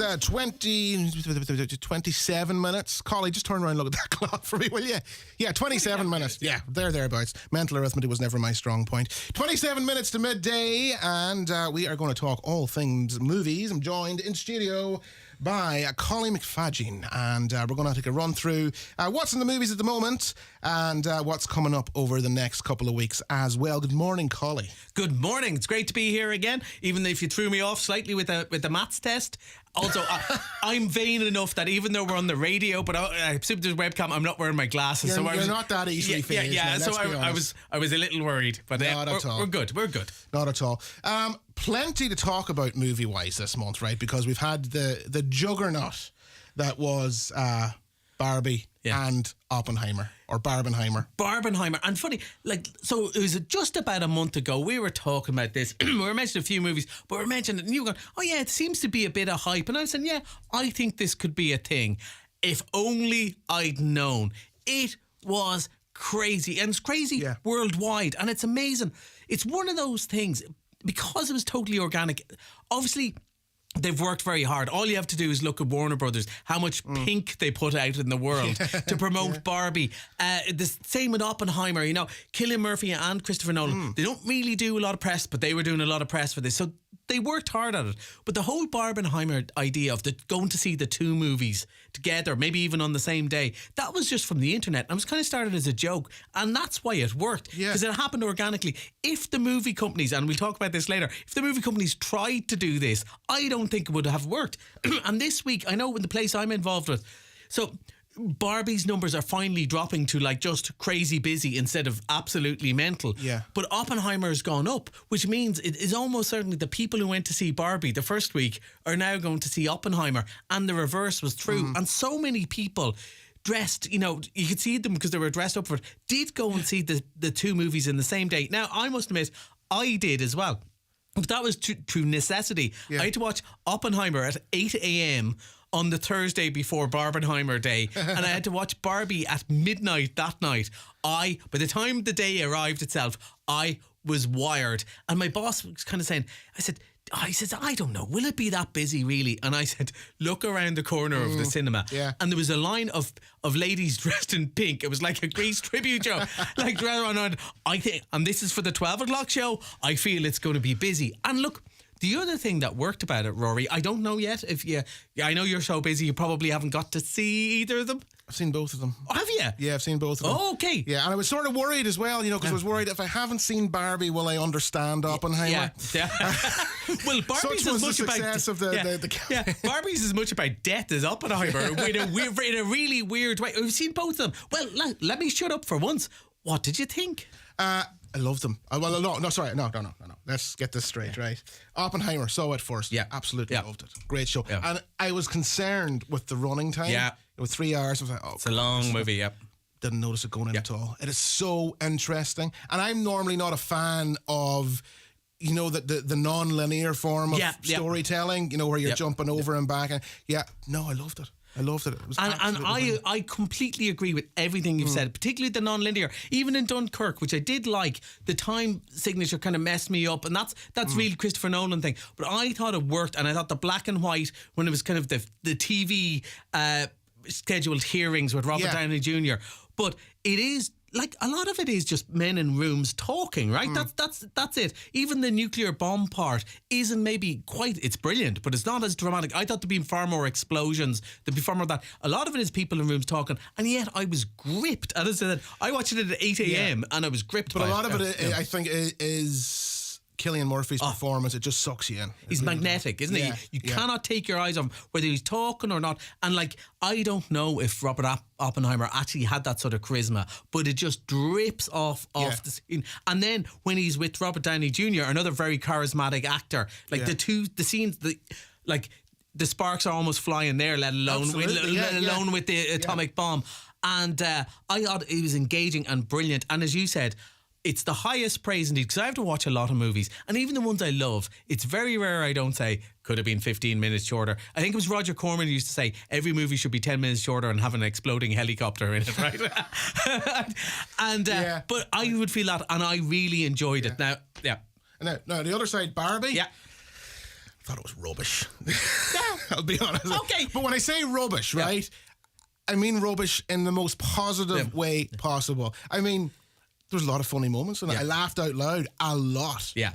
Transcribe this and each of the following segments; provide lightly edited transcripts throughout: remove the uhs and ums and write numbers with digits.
is 27 minutes. Collie, just turn around and look at that clock for me, will you? Yeah, 27 minutes. Yeah, thereabouts. Mental arithmetic was never my strong point. 27 minutes to midday, and we are going to talk all things movies. I'm joined in studio by Collie McFadgen, and we're going to take a run through what's in the movies at the moment and what's coming up over the next couple of weeks as well. Good morning, Collie. Good morning. It's great to be here again, even if you threw me off slightly with the maths test. Also, I'm vain enough that even though we're on the radio, but I assume there's webcam, I'm not wearing my glasses. You're not that easily phased. Yeah. So I was a little worried, but not at all. We're good. Not at all. Plenty to talk about movie-wise this month, right? Because we've had the juggernaut that was Barbie and Oppenheimer, or Barbenheimer. And funny, so it was just about a month ago, we were talking about this. We were mentioning a few movies, but we were mentioning, and you were going, oh yeah, it seems to be a bit of hype. And I was saying, yeah, I think this could be a thing. If only I'd known. It was crazy. And it's crazy worldwide. And it's amazing. It's one of those things, because it was totally organic. Obviously, they've worked very hard. All you have to do is look at Warner Brothers, how much pink they put out in the world to promote Barbie. The same with Oppenheimer, Cillian Murphy and Christopher Nolan. They don't really do a lot of press, but they were doing a lot of press for this. So they worked hard at it. But the whole Barbenheimer idea of going to see the two movies together, maybe even on the same day, that was just from the internet. And it was kind of started as a joke. And that's why it worked. Because it happened organically. If the movie companies, and we'll talk about this later, if the movie companies tried to do this, I don't think it would have worked. And this week, I know in the place I'm involved with, so Barbie's numbers are finally dropping to just crazy busy instead of absolutely mental. Yeah. But Oppenheimer has gone up, which means it is almost certainly the people who went to see Barbie the first week are now going to see Oppenheimer, and the reverse was true. And so many people dressed, you could see them because they were dressed up for it, did go and see the two movies in the same day. Now, I must admit, I did as well. But that was through necessity. Yeah. I had to watch Oppenheimer at 8 a.m. on the Thursday before Barbenheimer Day, and I had to watch Barbie at midnight that night. By the time the day arrived itself, I was wired. And my boss was kind of saying, he says, I don't know, will it be that busy really? And I said, look around the corner of the cinema. Yeah. And there was a line of ladies dressed in pink. It was like a Grease tribute show. I think, and this is for the 12 o'clock show, I feel it's going to be busy. And look, the other thing that worked about it, Rory, I don't know yet I know you're so busy you probably haven't got to see either of them. I've seen both of them. Oh, have you? Yeah, I've seen both of them. Oh, okay. Yeah, and I was sort of worried as well, because I was worried if I haven't seen Barbie, will I understand Oppenheimer? Yeah. Well, Barbie's as much about Barbie's as much about death as Oppenheimer in a really weird way. We've seen both of them. Well, let me shut up for once. What did you think? I loved them. No. Let's get this straight, right? Oppenheimer, saw it first. Yeah. Absolutely loved it. Great show. Yeah. And I was concerned with the running time. Yeah. It was 3 hours. I was like, it's a long movie, yep. Didn't notice it going in at all. It is so interesting. And I'm normally not a fan of, the non-linear form of storytelling, where you're jumping over and back. And I loved it. I loved it. It was and I completely agree with everything you've said, particularly the non-linear. Even in Dunkirk, which I did like, the time signature kind of messed me up, and that's really Christopher Nolan thing. But I thought it worked, and I thought the black and white, when it was kind of the TV scheduled hearings with Robert Downey Jr. But it is a lot of it is just men in rooms talking, right? That's it. Even the nuclear bomb part isn't maybe quite, it's brilliant, but it's not as dramatic. I thought there'd be far more explosions, there'd be far more of that. A lot of it is people in rooms talking, and yet I was gripped. As I said, I watched it at 8 a.m. and I was gripped by it. But a lot of it, I think, is Cillian Murphy's performance. It just sucks you in. He's magnetic, isn't he? You cannot take your eyes off him, whether he's talking or not. And I don't know if Robert Oppenheimer actually had that sort of charisma, but it just drips off the scene. And then when he's with Robert Downey Jr., another very charismatic actor, the scenes, the sparks are almost flying there, let alone with the atomic bomb. And I thought it was engaging and brilliant. And as you said, it's the highest praise indeed, because I have to watch a lot of movies, and even the ones I love, it's very rare I don't say, could have been 15 minutes shorter. I think it was Roger Corman who used to say, every movie should be 10 minutes shorter and have an exploding helicopter in it, right? But I would feel that, and I really enjoyed it. Now, Now, the other side, Barbie. Yeah. thought it was rubbish. I'll be honest. Okay. But when I say rubbish, right, I mean rubbish in the most positive way possible. I mean, there's a lot of funny moments in it. I laughed out loud a lot. Yeah.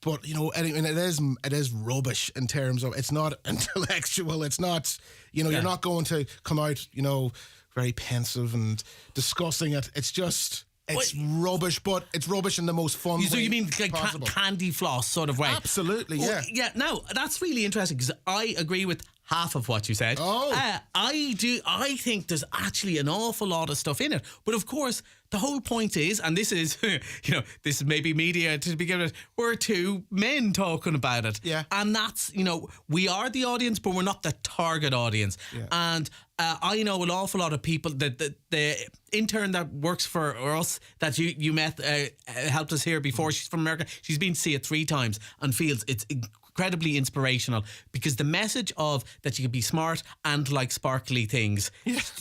But, you know, I mean, it is rubbish in terms of it's not intellectual. It's not, you know, you're not going to come out, you know, very pensive and discussing it. It's just... It's rubbish, but it's rubbish in the most fun way So you mean like possible. candy floss sort of way? Absolutely, yeah. Well, yeah, no, that's really interesting because I agree with half of what you said. I do. I think there's actually an awful lot of stuff in it. But of course, the whole point is, and this is, you know, this is maybe media to begin with, we're two men talking about it. Yeah. And that's, you know, we are the audience, but we're not the target audience. Yeah. And I know an awful lot of people that the intern that works for us that you met helped us here before. She's from America. She's been to see it 3 times and feels it's incredibly inspirational because the message of that you can be smart and like sparkly things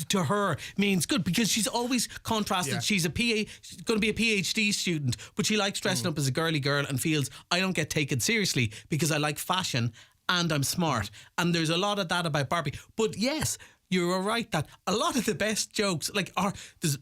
to her means good because she's always contrasted. Yeah. She's going to be a PhD student, but she likes dressing up as a girly girl and feels I don't get taken seriously because I like fashion and I'm smart. And there's a lot of that about Barbie. But yes, you're right that a lot of the best jokes there's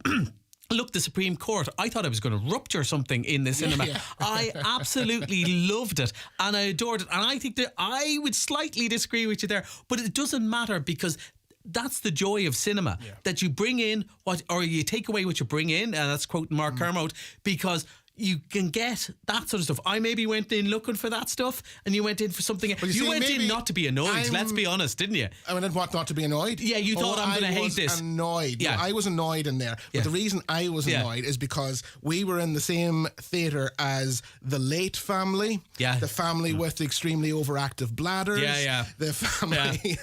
look, the Supreme Court, I thought I was going to rupture something in the cinema. I absolutely loved it and I adored it. And I think that I would slightly disagree with you there, but it doesn't matter because that's the joy of cinema, that you bring in or you take away what you bring in, and that's quoting Mark Kermode, because you can get that sort of stuff. I maybe went in looking for that stuff and you went in for something. You went in not to be annoyed, let's be honest, didn't you? I went in not to be annoyed? Yeah, you thought I'm going to hate this. Annoyed. Yeah. I was annoyed in there. But the reason I was annoyed is because we were in the same theatre as the Late family. Yeah. The family with the extremely overactive bladders. Yeah. The family,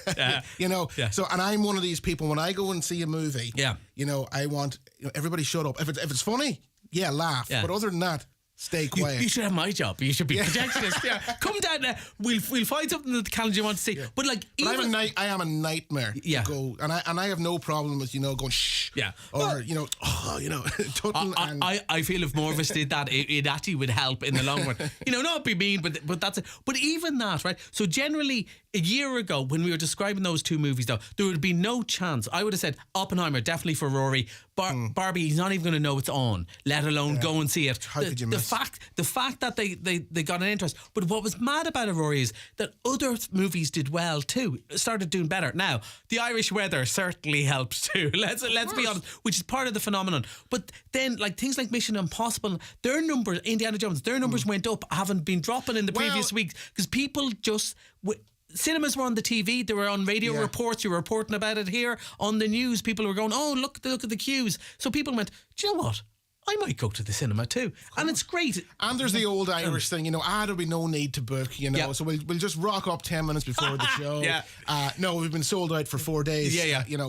you know. Yeah. So, and I'm one of these people, when I go and see a movie, you know, I want everybody shut up. If it's funny, laugh. But other than that, stay quiet. You should have my job. You should be projectionist. Come down. We'll find something that the calendar you want to see. But like, I am a nightmare. To go and I have no problem with going shh. Or I feel if more of us did that, it actually would help in the long run. Not be mean, but that's it. But even that, right? So generally, a year ago when we were describing those 2 movies, though, there would be no chance. I would have said Oppenheimer definitely for Rory. Barbie, he's not even going to know it's on, let alone go and see it. How could you miss? The fact that they got an interest. But what was mad about it, Rory, is that other movies did well too, started doing better. Now, the Irish weather certainly helps too. Let's be honest, which is part of the phenomenon. But then, like things like Mission Impossible, their numbers, Indiana Jones, their numbers went up, haven't been dropping in the previous weeks because people just. Cinemas were on the TV, they were on radio reports, you were reporting about it here on the news. People were going, oh, look at the queues. So people went, do you know what? I might go to the cinema too. And it's great. And there's the old Irish thing, there'll be no need to book, so we'll just rock up 10 minutes before the show. No, we've been sold out for 4 days.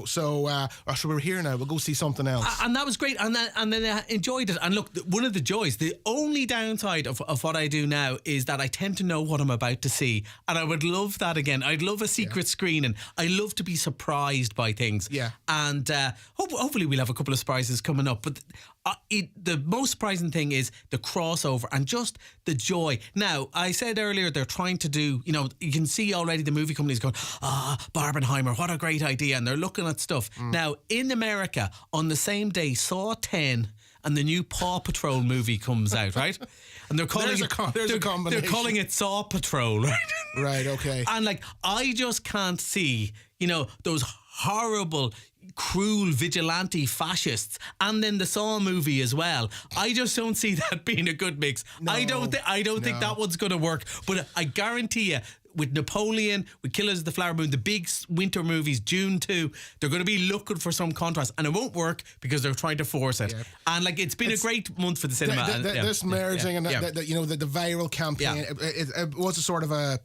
So we're here now, we'll go see something else. And that was great. And then I enjoyed it. And look, one of the joys, the only downside of what I do now is that I tend to know what I'm about to see. And I would love that again. I'd love a secret screening. I love to be surprised by things. And hopefully we'll have a couple of surprises coming up. But the most surprising thing is the crossover and just the joy. Now, I said earlier they're trying to do, you can see already the movie companies going, Barbenheimer, what a great idea. And they're looking at stuff. Now, in America, on the same day, Saw 10 and the new Paw Patrol movie comes out, right? And they're calling a combination. They're calling it Saw Patrol, right? Right, okay. And I just can't see, those horrible, cruel vigilante fascists, and then the Saw movie as well. I just don't see that being a good mix. No, I don't think that one's going to work. But I guarantee you, with Napoleon, with Killers of the Flower Moon, the big winter movies, June 2, they're going to be looking for some contrast, and it won't work because they're trying to force it. And it's been a great month for the cinema. This merging and the viral campaign, it was a sort of a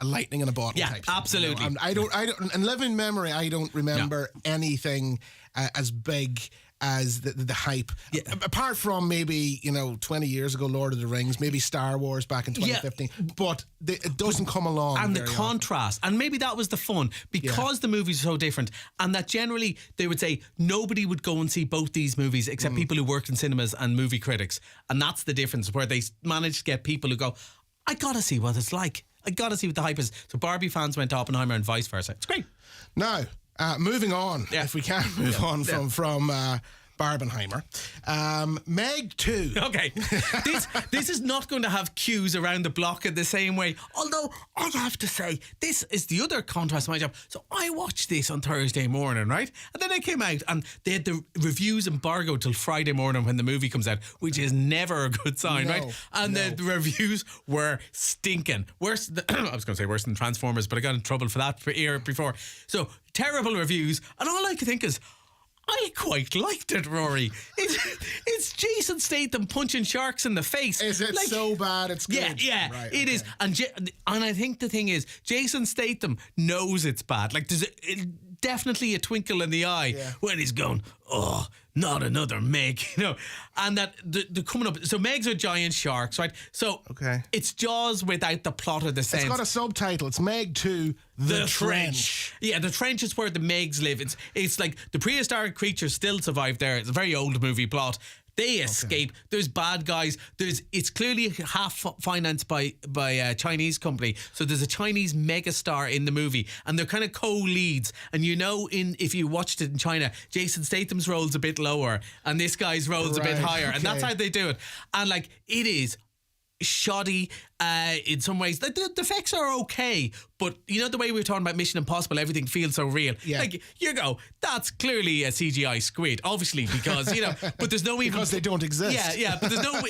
lightning in a bottle type thing, absolutely. I don't in living memory, I don't remember anything as big as the hype, apart from maybe 20 years ago Lord of the Rings, maybe Star Wars back in 2015, but it doesn't come along. And the contrast, and maybe that was the fun, because the movies are so different, and that generally they would say nobody would go and see both these movies except people who worked in cinemas and movie critics, and that's the difference, where they managed to get people who go, I gotta see what it's like. I got to see what the hype is. So Barbie fans went to Oppenheimer and vice versa. It's great. Now, moving on, if we can move on from Barbenheimer. Meg 2. Okay. This is not going to have queues around the block in the same way. Although, I have to say, this is the other contrast of my job. So I watched this on Thursday morning, right? And then I came out and they had the reviews embargoed till Friday morning when the movie comes out, which is never a good sign, right? And the reviews were stinking. Worse than, I was going to say worse than Transformers, but I got in trouble for that before. So, terrible reviews. And all I could think is, I quite liked it, Rory. It's Jason Statham punching sharks in the face. Is it so bad it's good? Yeah, right, it is. And I think the thing is, Jason Statham knows it's bad. Like, there's definitely a twinkle in the eye when he's going, oh, not another Meg, you know. And that they're coming up. So Megs are giant sharks, right? So it's Jaws without the plot of the sense. It's got a subtitle. It's Meg 2, The Trench. Yeah, the trench is where the Megs live. It's like the prehistoric creatures still survive there. It's a very old movie plot. They escape. There's bad guys. It's clearly half financed by a Chinese company. So there's a Chinese megastar in the movie, and they're kind of co-leads. And you know, if you watched it in China, Jason Statham's role's a bit lower, and this guy's role's a bit higher, and that's how they do it. And like, it is shoddy in some ways. The effects are okay, but you know the way we were talking about Mission Impossible, everything feels so real. Like, you go, that's clearly a CGI squid, obviously, because you know, but there's no because they don't exist. Yeah, but there's no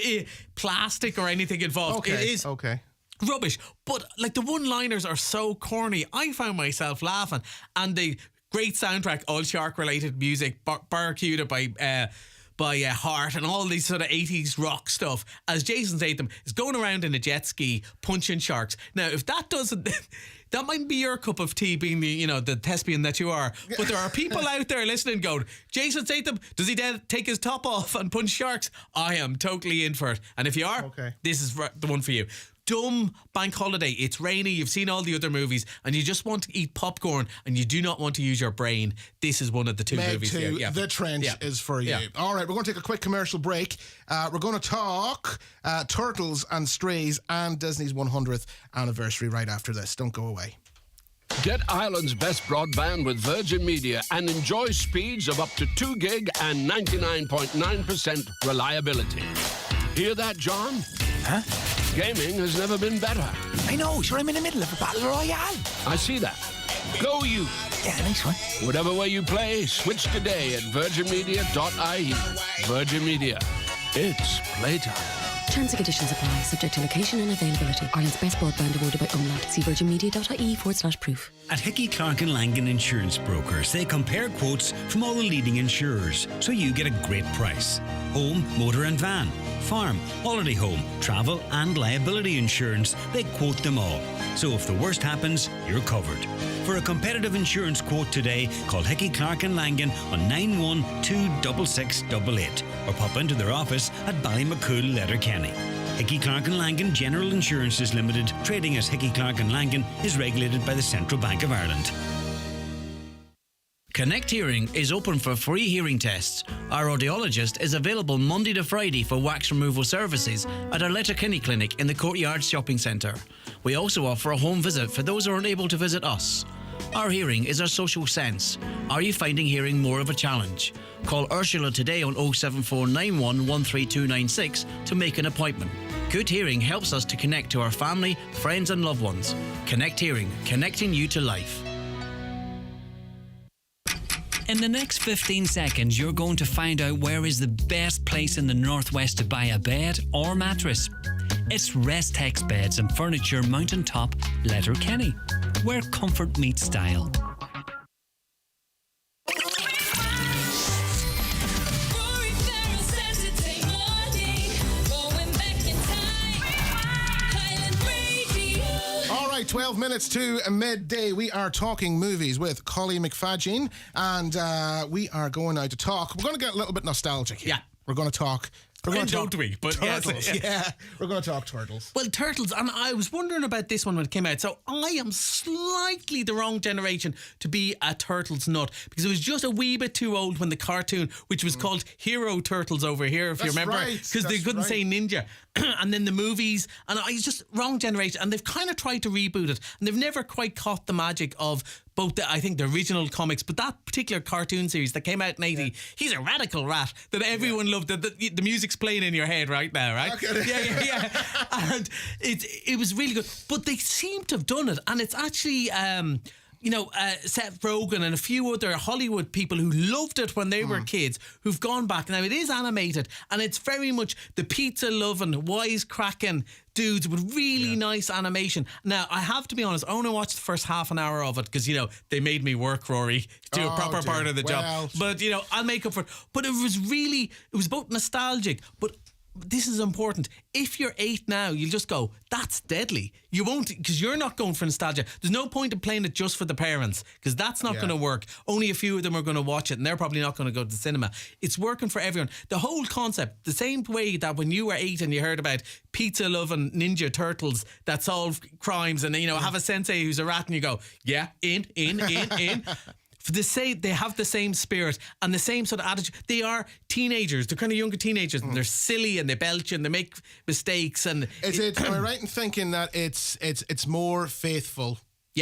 plastic or anything involved. It is rubbish. But like, the one-liners are so corny. I found myself laughing, and the great soundtrack, all shark-related music, barracuda by Heart and all these sort of 80s rock stuff, as Jason Statham is going around in a jet ski punching sharks. Now, if that doesn't... That might be your cup of tea, being the thespian that you are. But there are people out there listening going, Jason Statham, does he take his top off and punch sharks? I am totally in for it. And if you are, this is the one for you. Dumb bank holiday. It's rainy. You've seen all the other movies, and you just want to eat popcorn, and you do not want to use your brain. This is one of the two movies. Meg 2, The Trench is for you. All right, we're going to take a quick commercial break. We're going to talk Turtles and Strays and Disney's 100th anniversary right after this. Don't go away. Get Ireland's best broadband with Virgin Media and enjoy speeds of up to 2 gig and 99.9% reliability. Hear that, John? Huh? Gaming has never been better. I know, sure, I'm in the middle of a battle royale. I see that. Go you. Yeah, nice one. Whatever way you play, switch today at virginmedia.ie. Virgin Media. It's playtime. Terms and conditions apply, subject to location and availability. Ireland's best broadband awarded by Umlaut. See virginmedia.ie/proof. At Hickey, Clark and Langan Insurance Brokers, they compare quotes from all the leading insurers, so you get a great price. Home, motor and van, farm, holiday home, travel and liability insurance, they quote them all. So if the worst happens, you're covered. For a competitive insurance quote today, call Hickey, Clark and Langan on 9126688 or pop into their office at Ballymacool, Letterkenny. Hickey, Clark and Langan General Insurances Limited, trading as Hickey, Clark and Langan, is regulated by the Central Bank of Ireland. Connect Hearing is open for free hearing tests. Our audiologist is available Monday to Friday for wax removal services at our Letterkenny clinic in the Courtyard Shopping Centre. We also offer a home visit for those who aren't able to visit us. Our hearing is our social sense. Are you finding hearing more of a challenge? Call Ursula today on 07491 13296 to make an appointment. Good hearing helps us to connect to our family, friends and loved ones. Connect Hearing, connecting you to life. In the next 15 seconds, you're going to find out where is the best place in the Northwest to buy a bed or mattress. It's Restex Beds and Furniture Mountain Top, Letterkenny, where comfort meets style. Rory Farrell Saturday morning, going back in time. Highland Radio. All right, 12 minutes to midday. We are talking movies with Collie McFadden, and we are going now to talk. We're going to get a little bit nostalgic here. Yeah. We're going to talk We're going to don't we? But turtles. yes, Yeah, we're going to talk turtles. Well, Turtles, and I was wondering about this one when it came out. So I am slightly the wrong generation to be a Turtles nut because it was just a wee bit too old when the cartoon, which was called Hero Turtles over here, if you That's remember, right, because they that's couldn't right. say ninja. And then the movies, and I was just wrong generation. And they've kind of tried to reboot it, and they've never quite caught the magic of both I think the original comics, but that particular cartoon series that came out in 80, he's a radical rat that everyone loved. The music's playing in your head right now, right? Okay. Yeah. And it was really good. But they seem to have done it, and it's actually Seth Rogen and a few other Hollywood people who loved it when they were kids, who've gone back. Now, it is animated, and it's very much the pizza-loving, wisecracking dudes with really nice animation. Now, I have to be honest, I only watched the first half an hour of it because, they made me work, Rory, to do a proper dear. part of the Well, job. But, I'll make up for it. But it was both nostalgic, but this is important. If you're 8 now, you'll just go, that's deadly. You won't, because you're not going for nostalgia. There's no point in playing it just for the parents, because that's not going to work. Only a few of them are going to watch it, and they're probably not going to go to the cinema. It's working for everyone. The whole concept, the same way that when you were 8 and you heard about pizza-loving ninja turtles that solve crimes and, have a sensei who's a rat and you go, yeah, in. They have the same spirit and the same sort of attitude. They are teenagers. They're kind of younger teenagers, and they're silly and they belch and they make mistakes. And Am I right in thinking that it's more faithful,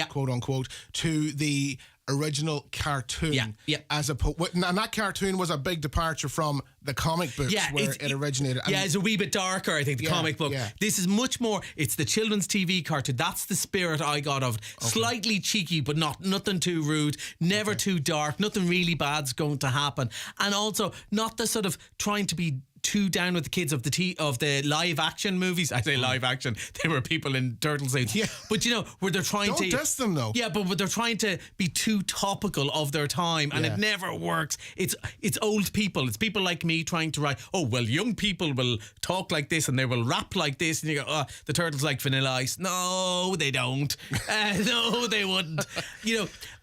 quote unquote, to the original cartoon? Yeah. As opposed, and that cartoon was a big departure from the comic books where it originated. It's a wee bit darker, I think, the comic book. Yeah. This is much more, it's the children's TV cartoon. That's the spirit I got of it. Okay. Slightly cheeky, but nothing too rude, never too dark, nothing really bad's going to happen. And also, not the sort of trying to be too down with the kids of the live action movies. I say live action. They were people in turtle suits. Yeah. But where they're trying Don't diss them though. Yeah, but they're trying to be too topical of their time, and it never works. It's old people. It's people like me trying to write. Oh well, young people will talk like this and they will rap like this, and you go, oh, the turtles like Vanilla Ice. No, they don't. No, they wouldn't.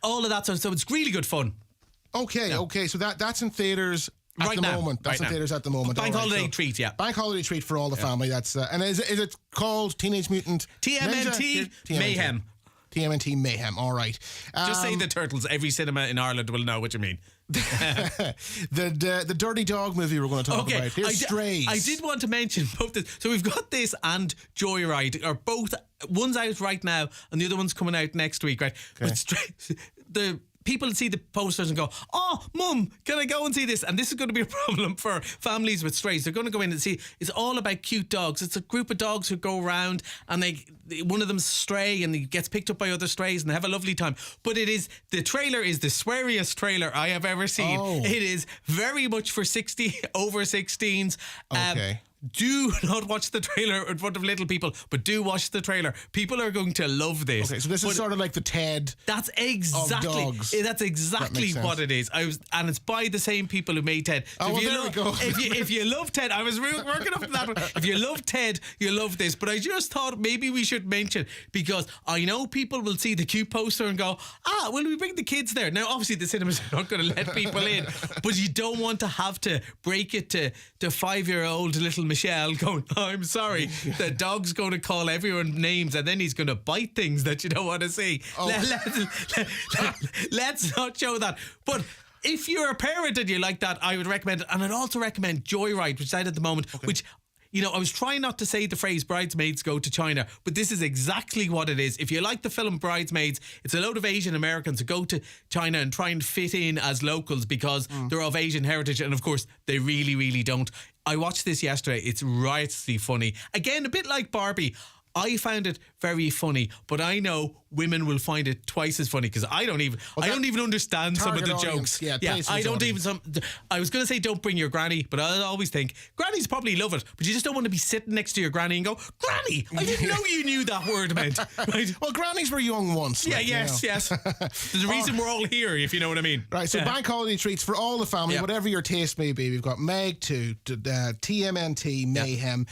All of that sort of stuff. It's really good fun. Okay. So that's in theaters. At the moment. That's in theaters at the moment. Bank holiday treat, yeah. Bank holiday treat for all the family. That's and is it called Teenage Mutant TMNT Ninja? Mayhem. TMNT Mayhem. All right. Just say the Turtles. Every cinema in Ireland will know what you mean. the Dirty Dog movie we're going to talk about. Here's Strays. I did want to mention both this. So we've got this and Joyride are both. One's out right now and the other one's coming out next week, right? Okay. But the people see the posters and go, oh, Mum, can I go and see this? And this is going to be a problem for families with strays. They're going to go in and see. It's all about cute dogs. It's a group of dogs who go around and one of them's stray and he gets picked up by other strays and they have a lovely time. But the trailer is the sweariest trailer I have ever seen. Oh. It is very much for over 16s. Okay. Do not watch the trailer in front of little people, but do watch the trailer. People are going to love this. Okay, so this is sort of like the TED. That's exactly. Of dogs. That's exactly what it is. And it's by the same people who made Ted. So there we go. If you love Ted, I was working up to that one. If you love Ted, you love this. But I just thought maybe we should mention, because I know people will see the cute poster and go, will we bring the kids there? Now, obviously, the cinemas are not going to let people in, but you don't want to have to break it to 5-year-old little Michelle going, I'm sorry, the dog's going to call everyone names and then he's going to bite things that you don't want to see. Let's not show that. But if you're a parent and you like that, I would recommend it. And I'd also recommend Joyride, which is out at the moment, which... I was trying not to say the phrase Bridesmaids Go to China, but this is exactly what it is. If you like the film Bridesmaids, it's a load of Asian Americans who go to China and try and fit in as locals because they're of Asian heritage, and of course, they really, really don't. I watched this yesterday. It's riotously funny. Again, a bit like Barbie. I found it very funny, but I know women will find it twice as funny because I don't even understand some of the audience, jokes. I don't even. I was going to say don't bring your granny, but I always think grannies probably love it, but you just don't want to be sitting next to your granny and go, Granny, I didn't know you knew that word meant. Right? Well, grannies were young once. Yes. There's a reason we're all here, if you know what I mean. Right, so bank holiday treats for all the family, whatever your taste may be. We've got Meg 2, TMNT, Mayhem,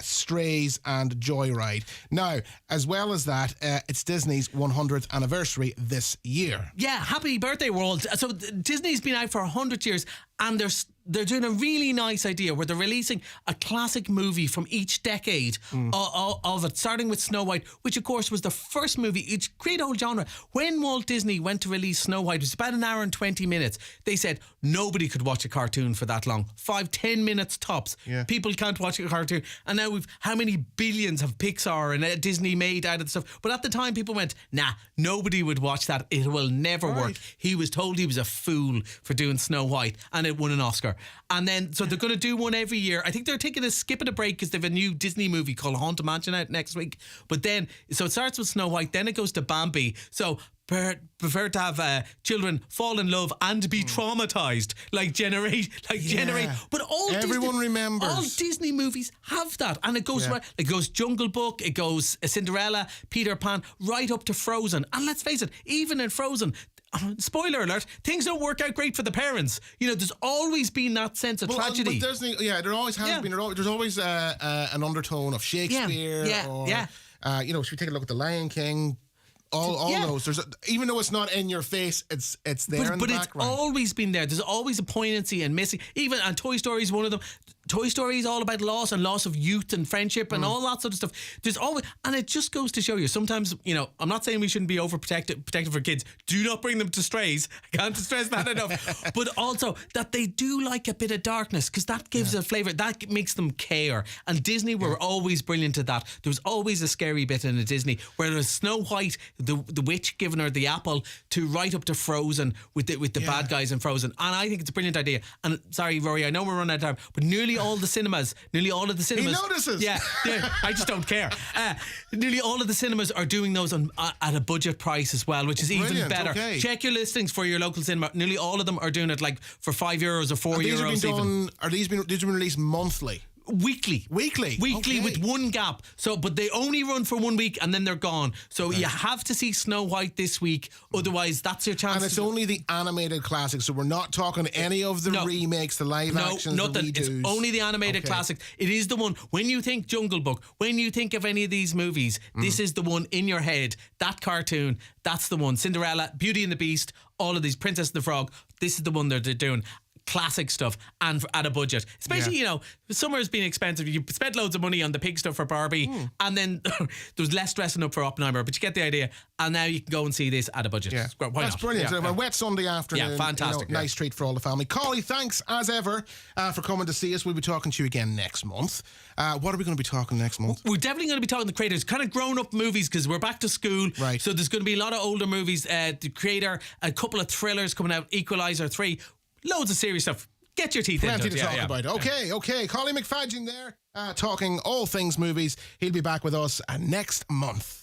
Strays, and Joyride. Now, as well as that, it's Disney's 100th anniversary this year. Yeah, happy birthday, world. So Disney's been out for 100 years and they're doing a really nice idea where they're releasing a classic movie from each decade of it, starting with Snow White, which of course was the first movie. It's a great old genre. When Walt Disney went to release Snow White, it was about an hour and 20 minutes. They said nobody could watch a cartoon for that long. 5-10 minutes tops. Yeah. People can't watch a cartoon. And now how many billions have Pixar and Disney made out of the stuff? But at the time people went, nah, nobody would watch that. It will never work. He was told he was a fool for doing Snow White, and it won an Oscar. And then, so they're going to do one every year. I think they're taking a skip and a break because they have a new Disney movie called Haunted Mansion out next week. But then, so it starts with Snow White, then it goes to Bambi. So prefer to have children fall in love and be traumatized, generate. But Everyone remembers. All Disney movies have that, and it goes right. It goes Jungle Book, it goes Cinderella, Peter Pan, right up to Frozen. And let's face it, even in Frozen. Spoiler alert, things don't work out great for the parents. There's always been that sense of tragedy. But there always has been. There's always an undertone of Shakespeare. Should we take a look at The Lion King? All those. Even though it's not in your face, it's there in the background. But it's always been there. There's always a poignancy and missing. And Toy Story is one of them. Toy Story is all about loss and loss of youth and friendship and all that sort of stuff. There's always, and it just goes to show you. Sometimes, I'm not saying we shouldn't be protective for kids. Do not bring them to strays. I can't stress that enough. But also that they do like a bit of darkness, because that gives a flavour. That makes them care. And Disney were always brilliant at that. There was always a scary bit in a Disney, where there's Snow White, the witch giving her the apple, to right up to Frozen with the bad guys in Frozen. And I think it's a brilliant idea. And sorry, Rory, I know we're running out of time, but nearly all of the cinemas. He notices. Yeah, I just don't care. Nearly all of the cinemas are doing those at a budget price as well, which is even better. Okay. Check your listings for your local cinema. Nearly all of them are doing it for €5 or €4 These been released monthly? Weekly Okay. with one gap. So, but they only run for 1 week and then they're gone. So you have to see Snow White this week. Otherwise, that's your chance. And it's only the animated classics. So we're not talking any of the remakes, the live actions, the redos. It's only the animated classics. It is the one. When you think Jungle Book, when you think of any of these movies, this is the one in your head. That cartoon, that's the one. Cinderella, Beauty and the Beast, all of these, Princess and the Frog. This is the one they're doing. Classic stuff and at a budget, especially summer's been expensive. You spent loads of money on the pig stuff for Barbie, and then there was less dressing up for Oppenheimer, but you get the idea. And now you can go and see this at a budget. Why That's not? brilliant. A wet Sunday afternoon. Yeah, fantastic. Nice treat for all the family. Collie, thanks as ever for coming to see us. We'll be talking to you again next month. What are we going to be talking next month? We're definitely going to be talking the creators, kind of grown up movies, because we're back to school. Right. So there's going to be a lot of older movies. The creator, a couple of thrillers coming out, Equalizer 3, loads of serious stuff. Get your teeth into it. Plenty to talk about. Okay. Collie McFadgen there, talking all things movies. He'll be back with us next month.